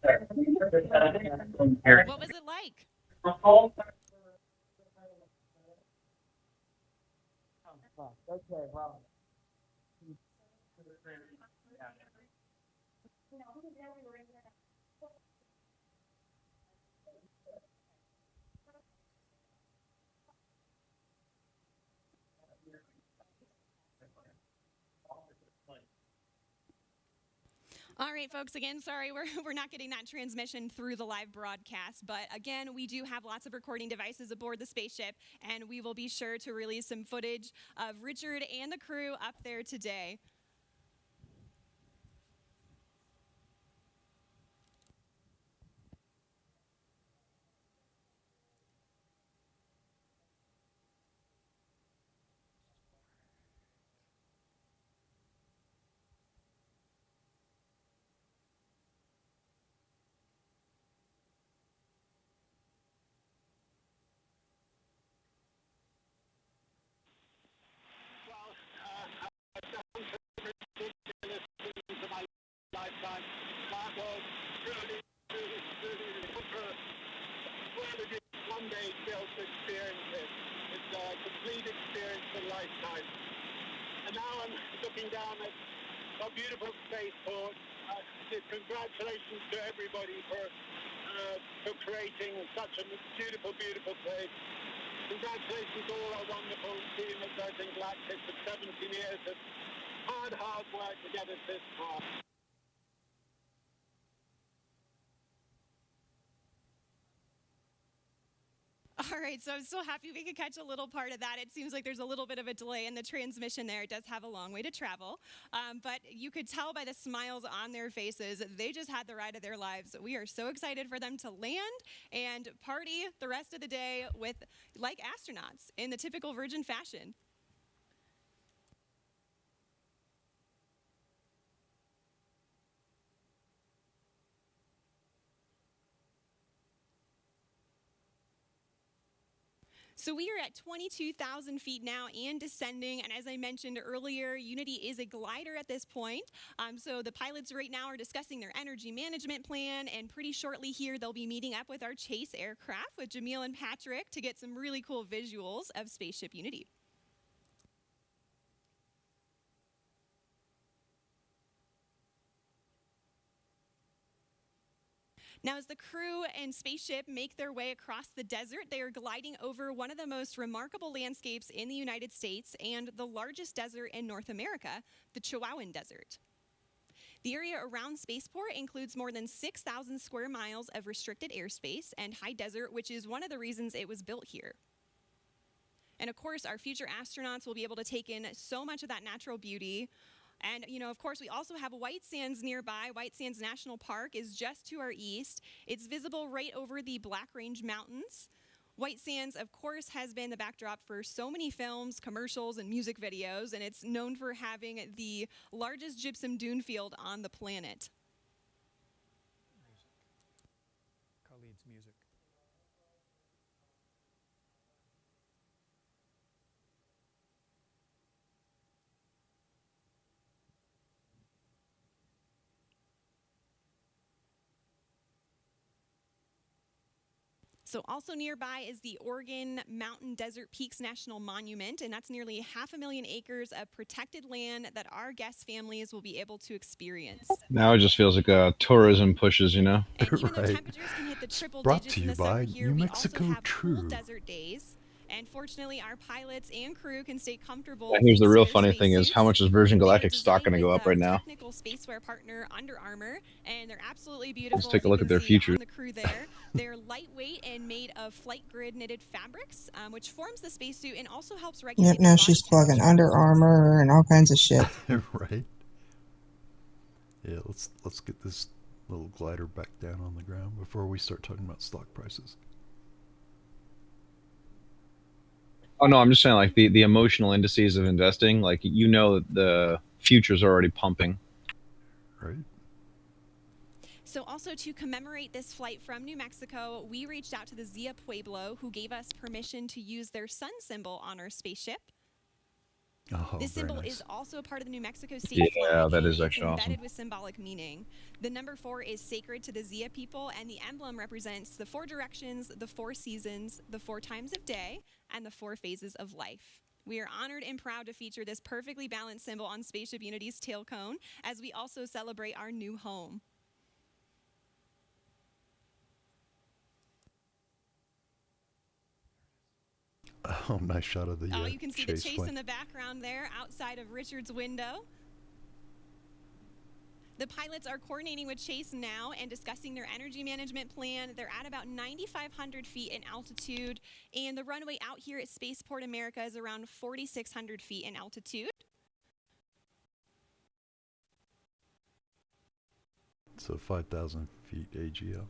What was it like? Okay, well. All right, folks, again, sorry, we're not getting that transmission through the live broadcast, but again, we do have lots of recording devices aboard the spaceship, and we will be sure to release some footage of Richard and the crew up there today. Lifetime. That was really one day to be able to experience it. It's a complete experience of a lifetime. And now I'm looking down at a beautiful spaceport. Congratulations to everybody for creating such a beautiful, beautiful place. Congratulations to all our wonderful team at Virgin Galactic for 17 years of hard work to get us this far. All right, so I'm so happy we could catch a little part of that. It seems like there's a little bit of a delay in the transmission there. It does have a long way to travel. But you could tell by the smiles on their faces, they just had the ride of their lives. We are so excited for them to land and party the rest of the day with like astronauts in the typical Virgin fashion. So we are at 22,000 feet now and descending. And as I mentioned earlier, Unity is a glider at this point. So the pilots right now are discussing their energy management plan. And pretty shortly here, they'll be meeting up with our chase aircraft with Jamil and Patrick to get some really cool visuals of Spaceship Unity. Now, as the crew and spaceship make their way across the desert, they are gliding over one of the most remarkable landscapes in the United States and the largest desert in North America, the Chihuahuan Desert. The area around Spaceport includes more than 6,000 square miles of restricted airspace and high desert, which is one of the reasons it was built here. And of course, our future astronauts will be able to take in so much of that natural beauty. And, you know, of course, we also have White Sands nearby. White Sands National Park is just to our east. It's visible right over the Black Range Mountains. White Sands, of course, has been the backdrop for so many films, commercials, and music videos, and it's known for having the largest gypsum dune field on the planet. Khalid's music. So also nearby is the Oregon Mountain Desert Peaks National Monument, and that's nearly 500,000 acres of protected land that our guest families will be able to experience. Now it just feels like tourism pushes, you know? And even though temperatures can hit the triple Brought digits to in you the summer by here, New we Mexico also have cool True. desert days. And fortunately, our pilots and crew can stay comfortable. And here's the thanks to real their funny thing is, how much is Virgin Galactic stock going to go up right now? Technical spaceware partner Under Armour, and they're absolutely beautiful. Let's take as a you look can at their see features. on the crew there. They're lightweight and made of flight grid knitted fabrics, which forms the spacesuit and also helps regulate. Yep, now she's plugging Under Armour and all kinds of shit. Right. Yeah, let's get this little glider back down on the ground before we start talking about stock prices. Oh no, I'm just saying, like, the emotional indices of investing, like, you know, the futures are already pumping. Right. So also to commemorate this flight from New Mexico, we reached out to the Zia Pueblo, who gave us permission to use their sun symbol on our spaceship. Oh, this symbol nice. is also a part of the New Mexico state flag. Yeah, that is and actually it's embedded awesome. with symbolic meaning. The number 4 is sacred to the Zia people, and the emblem represents the 4 directions, the 4 seasons, the 4 times of day, and the 4 phases of life. We are honored and proud to feature this perfectly balanced symbol on Spaceship Unity's tail cone, as we also celebrate our new home. Oh, nice shot of the Oh, you can see the chase plane. in the background there outside of Richard's window. The pilots are coordinating with Chase now and discussing their energy management plan. They're at about 9,500 feet in altitude, and the runway out here at Spaceport America is around 4,600 feet in altitude. So 5,000 feet AGL.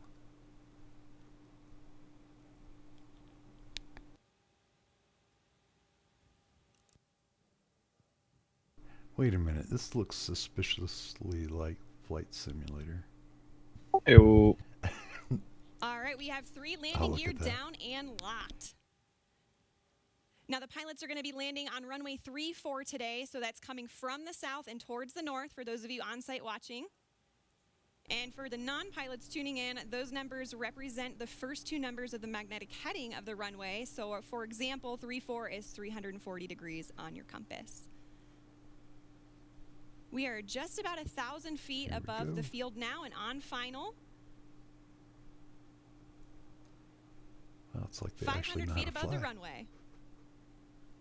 Wait a minute, this looks suspiciously like Flight Simulator. Ew. All right, we have 3 landing gear down and locked. Now the pilots are going to be landing on runway 34 today, so that's coming from the south and towards the north for those of you on site watching. And for the non-pilots tuning in, those numbers represent the first 2 numbers of the magnetic heading of the runway. So for example, 34 is 340 degrees on your compass. We are just about 1,000 feet above the field now and on final. Well, it's like they actually 500 know feet how to above fly. the runway.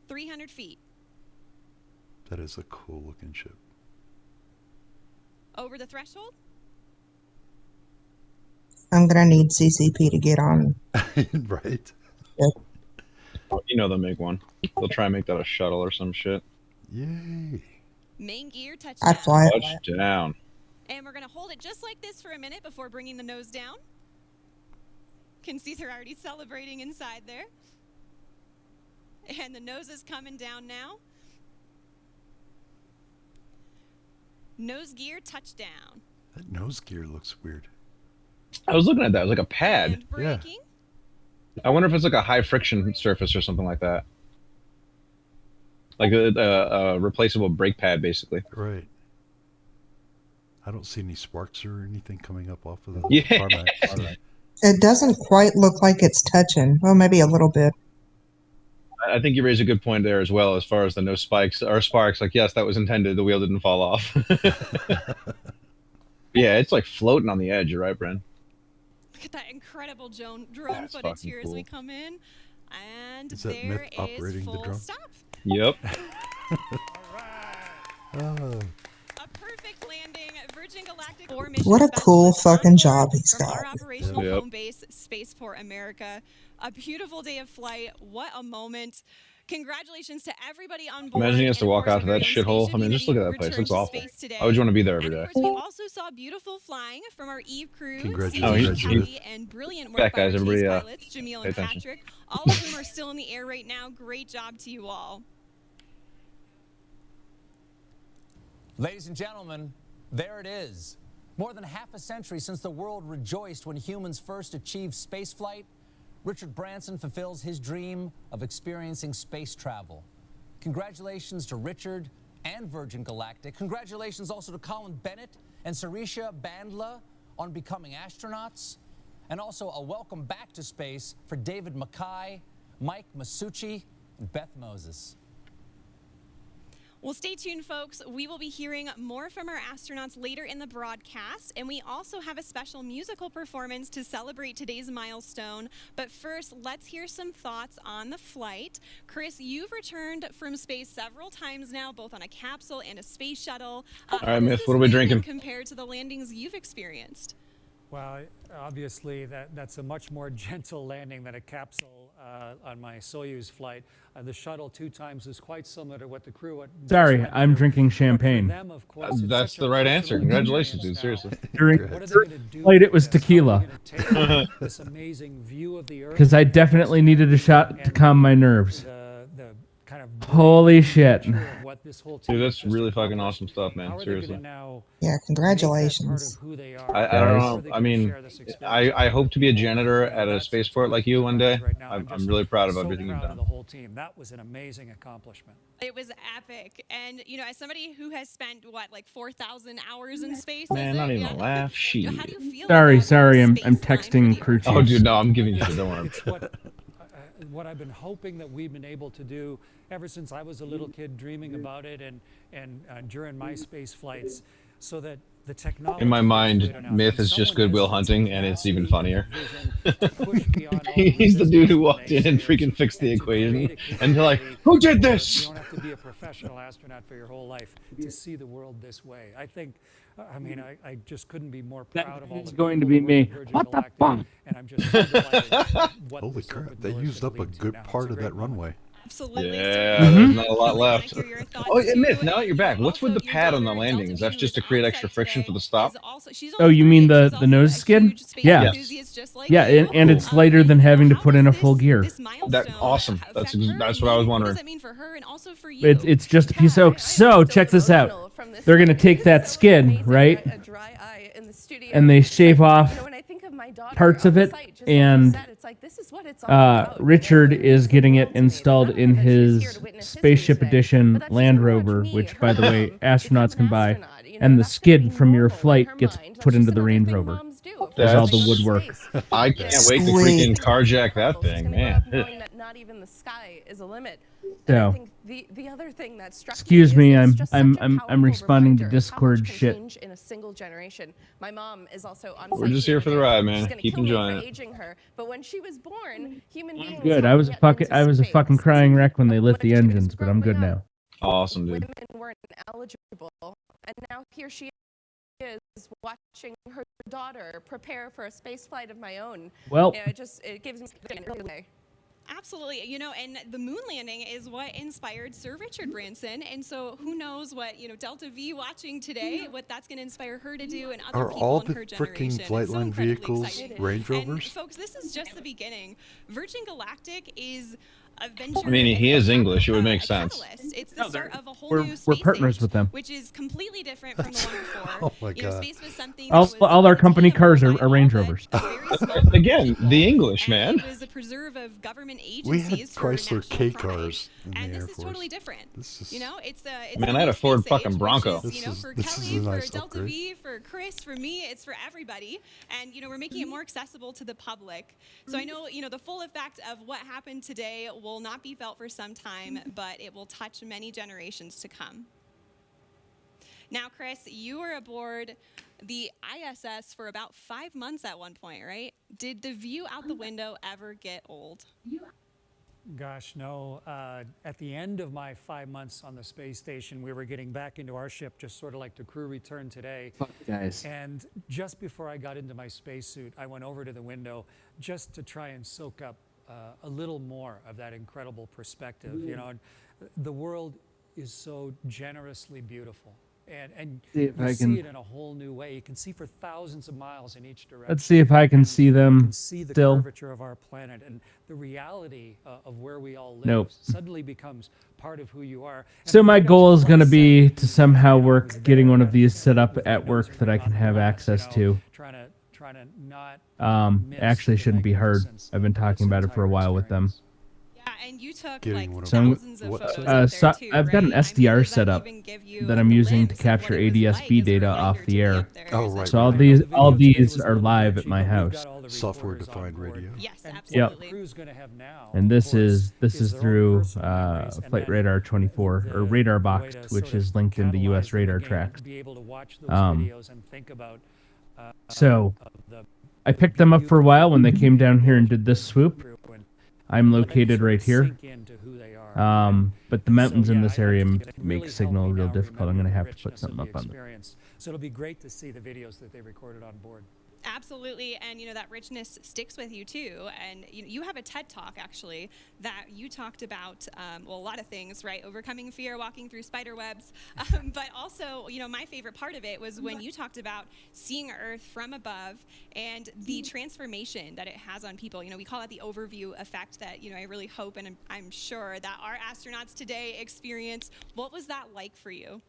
300 feet. That is a cool looking ship. Over the threshold? I'm gonna need CCP to get on. Right. Yep. You know they'll make one. They'll try and make that a shuttle or some shit. Yay. Main gear touchdown. I'd fly it. Touchdown. And we're going to hold it just like this for a minute before bringing the nose down. Can see they're already celebrating inside there. And the nose is coming down now. Nose gear touchdown. That nose gear looks weird. I was looking at that. It was like a pad. And braking. I wonder if it's like a high friction surface or something like that. Like a replaceable brake pad, basically. Right. I don't see any sparks or anything coming up off of the Yeah. tarmac. It doesn't quite look like it's touching. Well, maybe a little bit. I think you raise a good point there as well, as far as the no spikes or sparks. Like, yes, that was intended. The wheel didn't fall off. Yeah, it's like floating on the edge. You're right, Bren. Look at that incredible drone That's footage fucking here as we cool. come in. And Is that there Myth is operating the full drone? stop. Yep. Oh. A perfect landing. Virgin Galactic 4 mission What a cool fucking job he's from got. our operational Yep. home base, Spaceport America. A beautiful day of flight. What a moment. Congratulations to everybody on board. Imagine he has to and of walk course, out to our that very own shithole. Spaceship I mean, just look Unity at that place. It returned looks to awful. space today. Why would you want to be there every And day? of course, we also saw beautiful flying from our Eve crew, Congratulations. CJ, Kelly, and brilliant work Back, by our guys. Chase Everybody, pilots, Jamil pay and attention. Patrick, all of whom are still in the air right now. Great job to you all. Ladies and gentlemen, there it is. More than half a century since the world rejoiced when humans first achieved spaceflight, Richard Branson fulfills his dream of experiencing space travel. Congratulations to Richard and Virgin Galactic. Congratulations also to Colin Bennett and Sarisha Bandla on becoming astronauts. And also a welcome back to space for David Mackay, Mike Masucci, and Beth Moses. Well, stay tuned, folks. We will be hearing more from our astronauts later in the broadcast, and we also have a special musical performance to celebrate today's milestone. But first, let's hear some thoughts on the flight. Chris, you've returned from space several times now, both on a capsule and a space shuttle. All right, Myth, what are we drinking? Compared to the landings you've experienced? Well, obviously, that's a much more gentle landing than a capsule on my Soyuz flight. The shuttle 2 times is quite similar to what the crew. Sorry, I'm drinking champagne. Them, of course, That's the right answer. Congratulations, dude. Seriously. During the flight, it was tequila. This amazing view of the Earth. Because I definitely needed a shot to calm my nerves. The kind of Holy shit. Dude, that's really fucking awesome stuff, man. Seriously. Yeah, congratulations. I don't know. I mean, I hope to be a janitor at a spaceport like you one day. I'm really proud of everything you've done. The whole team. That was an amazing accomplishment. It was epic. And, you know, as somebody who has spent, what, like 4,000 hours in space? Man, not even a laugh. Shit. Sorry, I'm texting crew chief. Oh, dude, no, I'm giving you shit. Don't worry. It's what I've been hoping that we've been able to do ever since I was a little kid, dreaming about it, and during my space flights, so that the technology. In my mind, Myth is just Goodwill Hunting, and it's even funnier. He's the dude who walked in and freaking fixed the equation, and they're like, "Who did this?" You don't have to be a professional astronaut for your whole life to see the world this way. I think. I mean, I just couldn't be more proud of all the It's going to be me. What the fuck? And I'm just so delighted what Holy crap, they used up a good part of that runway. Absolutely. Yeah, there's not a lot left. Oh, and Myth, now that you're back, what's with the pad on the landing? Is that just to create extra friction for the stop? Oh, you mean the nose skid? Yeah. Yeah, and it's lighter than having to put in a full gear. That awesome. That's what I was wondering. It's just a piece of oak. So check this out. They're gonna take that skid, right? And they shave off parts of it, and Richard is getting it installed in his Spaceship Edition Land Rover, which, by the way, astronauts can buy, and the skid from your flight gets put into the Range Rover. That's all the woodwork. I can't wait to freaking carjack that thing, man. That not even the sky is a limit. So, I think the other thing that struck excuse me, is I'm responding to Discord shit. in a single generation. My mom is also on. We're just here for the ride, man. Keep enjoying it. Aging her, but when she was born, human beings. Good. I was a fucking crying wreck when they lit the engines, but I'm good now. Awesome, dude. Women weren't eligible, and now here she is watching her daughter prepare for a space flight of my own. Well, you know, it gives me an early way. Absolutely. You know, and the moon landing is what inspired Sir Richard Branson. And so who knows what, you know, Delta V watching today, what that's going to inspire her to do and other people in her generation. Are all the freaking Flightline vehicles Range Rovers? And folks, this is just the beginning. Virgin Galactic is a venture. I mean, he is English. It would make sense. It's the start of a whole new space We're partners with them. which is completely different from the one before. Oh my You know, God. space was something All our company cars are Range Rovers. Again, the English, man. It was a preserve of government We had agencies for Chrysler national K pride. cars in the And Air this is Force. totally different. You know, it's a Man, I had a Ford fucking which Bronco. is, you know, for This is Kelly, a nice for Delta upgrade. V, for Chris, for me, it's for everybody. And you know, we're making it more accessible to the public. So I know, you know, the full effect of what happened today will not be felt for some time, but it will touch many generations to come. Now, Chris, you were aboard the ISS for about 5 months at one point, right? Did the view out the window ever get old? Gosh, no. At the end of my 5 months on the space station, we were getting back into our ship, just sort of like the crew returned today. Fuck, guys. And just before I got into my spacesuit, I went over to the window just to try and soak up a little more of that incredible perspective. You know, and the world is so generously beautiful. And you see it in a whole new way. You can see for thousands of miles in each direction. Let's see if I can see them You can see the still. curvature of our planet, and the reality of where we all live Nope. suddenly becomes part of who you are. And So my it becomes goal is going to plus be to somehow work getting one of these set up at work that I can have access to. trying to not Actually shouldn't be hard. I've been talking about it for a while with them. Yeah, and you took Getting like one of thousands of photos up So there too, I've got an right? SDR set up that I'm using to capture ADS-B data off the air. Oh, right. So all these are live at my house. the software-defined radio. Yes, And absolutely. what the crew's going to have now, And of this course, is their own through personal memories, and Flight then Radar 24 or Radar the way Box, to which sort of is linked in the U.S. catalyze them radar again tracks. and be able to watch those videos and think about So the I picked them up for a while when they came down here and did this swoop. I'm located right here. But the mountains in this area make signal real difficult. I'm going to have to put something up on them. So it'll be great to see the videos that they recorded on board. Absolutely, and that richness sticks with you too. And you have a TED Talk actually that you talked about, well, a lot of things, right? Overcoming fear, walking through spider webs, but also, my favorite part of it was when you talked about seeing Earth from above and the transformation that it has on people. We call it the overview effect that I really hope and I'm sure that our astronauts today experience. What was that like for you?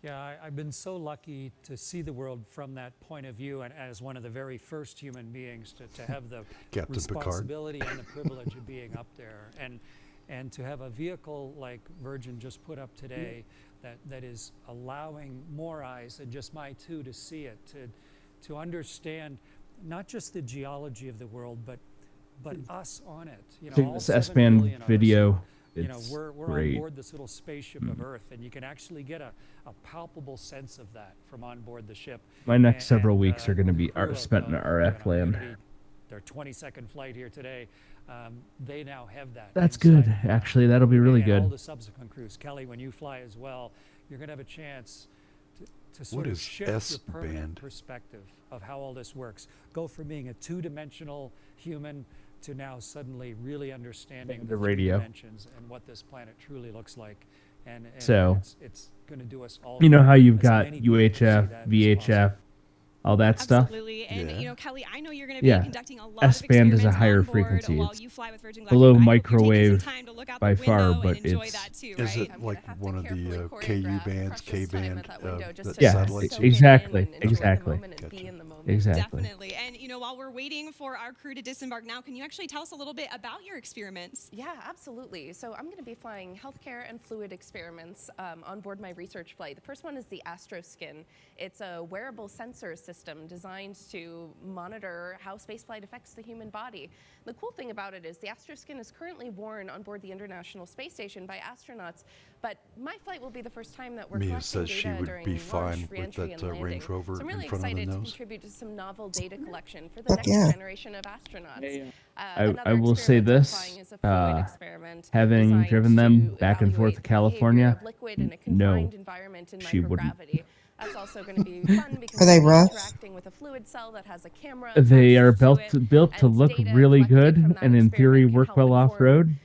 Yeah, I've been so lucky to see the world from that point of view, and as one of the very first human beings to have the Captain responsibility and the privilege of being up there, and to have a vehicle like Virgin just put up today that is allowing more eyes than just my two to see it, to understand not just the geology of the world, but us on it. All This 7 S-band billion of us. video, We're great. on board this little spaceship of Earth, and you can actually get a palpable sense of that from on board the ship. My next several weeks are going to be spent in RF land. Their 22nd flight here today, they now have that. That's good. Actually, that'll be really And all good. the subsequent crews. Kelly, when you fly as well, you're going to have a chance to sort What of is shift your S-band? permanent perspective of how all this works. Go from being a two-dimensional human to now suddenly really understanding The the radio. 3 dimensions and what this planet truly looks like. And So, it's going to do us all. you know how you've as got many people to see UHF, that as VHF, all that stuff? Absolutely, and Kelly, I know you're going to be conducting a lot of S-band is a experiments higher on board frequency. while It's you fly with Virgin below Galactic. I hope you're taking microwave some time to look out by the far, window but and enjoy it's that too, Is right? it like one of the KU bands, K-band yeah, satellites? exactly. Gotcha. Exactly. Definitely. And while we're waiting for our crew to disembark now, can you actually tell us a little bit about your experiments? Yeah, absolutely. So I'm going to be flying healthcare and fluid experiments on board my research flight. The first one is the AstroSkin. It's a wearable sensor system designed to monitor how spaceflight affects the human body. The cool thing about it is the AstroSkin is currently worn on board the International Space Station by astronauts, but my flight will be the first time that we're Mia collecting says she data would during be launch, fine with re-entry, that and landing. Range Rover So I'm really in front of the excited to nose. contribute to some novel data collection for the next yeah. generation of astronauts. I will say this, having driven them back and forth to California, no, she wouldn't. That's also going to be fun because Are they we'll be rough? interacting with a fluid cell that has a camera. They are attached to it, built to and look data really collected from good that and in theory experiment can work help well inform, off-road.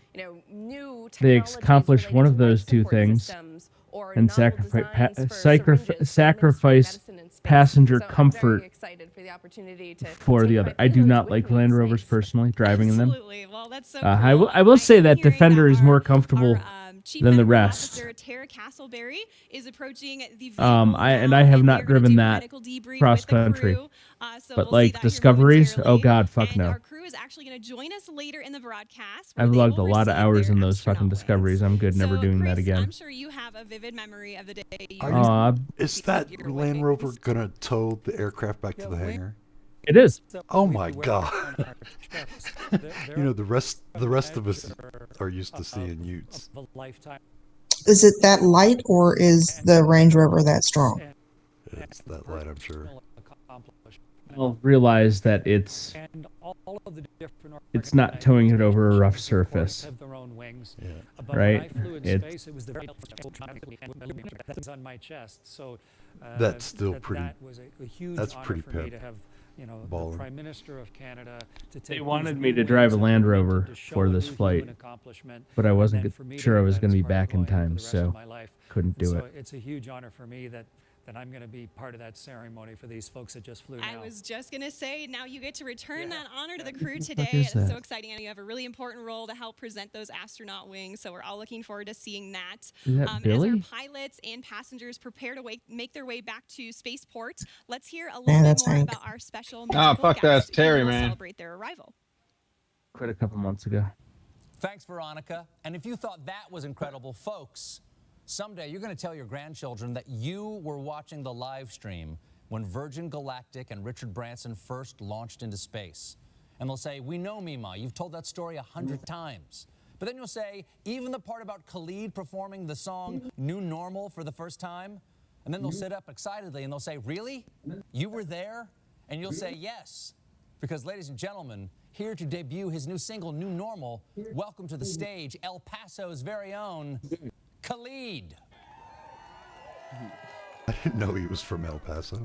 New They technologies accomplish related one to of those life two support things systems or and novel designs for syringes sacrifice passenger So I'm comfort very excited for the opportunity to for take the my other. I do payloads not with like me Land in Rovers space. personally, driving in them. Absolutely. Well, that's so I cool. will say that hearing Defender that is more comfortable Chief than the Medical rest. Officer Tara Castleberry is approaching the vehicle I now, have and not they're gonna driven do that medical debrief cross with the country, crew. So but we'll see like that here discoveries, oh momentarily. god, fuck And no. our crew is actually going to join us later in the broadcast. I've where they logged a will lot of receive hours their in those fucking astronaut discoveries. I'm good, never So, doing that Chris, again. I'm sure you have a vivid memory of the day. Is that Land Rover gonna tow the aircraft back to the hangar? It is. Oh my god! You know the rest of us are used to seeing Utes. Is it that light or is the Range Rover that strong? It's that light, I'm sure. I'll realize that it's not towing it over a rough surface, right? It's on my chest, so that's still pretty. That was a huge That's honor pretty for me pimp. to have, the Baller. Prime Minister of Canada to take They these wanted me new to drive a wings Land and Rover to show for a this new flight, human accomplishment, but I and wasn't then for me sure I have was that going to as be part of back in going for the time, rest of so my life. couldn't And do so it. it's a huge honor for me that I'm going to be part of that ceremony for these folks that just flew now. I was just going to say, now you get to return that honor to the crew today. is It's that? so exciting. And you have a really important role to help present those astronaut wings. So we're all looking forward to seeing that. Is that As our Billy? pilots and passengers prepare to make their way back to spaceport, let's hear a Yeah, little bit that's more Hank. about our special Ah, musical fuck that, guests Terry, who will man. celebrate their arrival. Quit a couple months ago. Thanks, Veronica. And if you thought that was incredible, folks, someday you're going to tell your grandchildren that you were watching the live stream when Virgin Galactic and Richard Branson first launched into space. And they'll say, we know, Mima, you've told that story 100 times. But then you'll say, even the part about Khalid performing the song New Normal for the first time, and then they'll sit up excitedly and they'll say, really? You were there? And you'll say, yes. Because, ladies and gentlemen, here to debut his new single, New Normal, welcome to the stage, El Paso's very own Khalid. I didn't know he was from El Paso.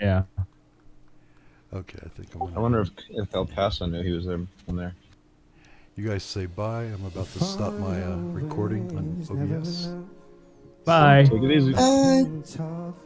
Yeah. Okay, I think I'm gonna... I wonder if El Paso knew he was there from there. You guys say bye. I'm about to stop my recording on OBS. Bye. Take it easy. Bye.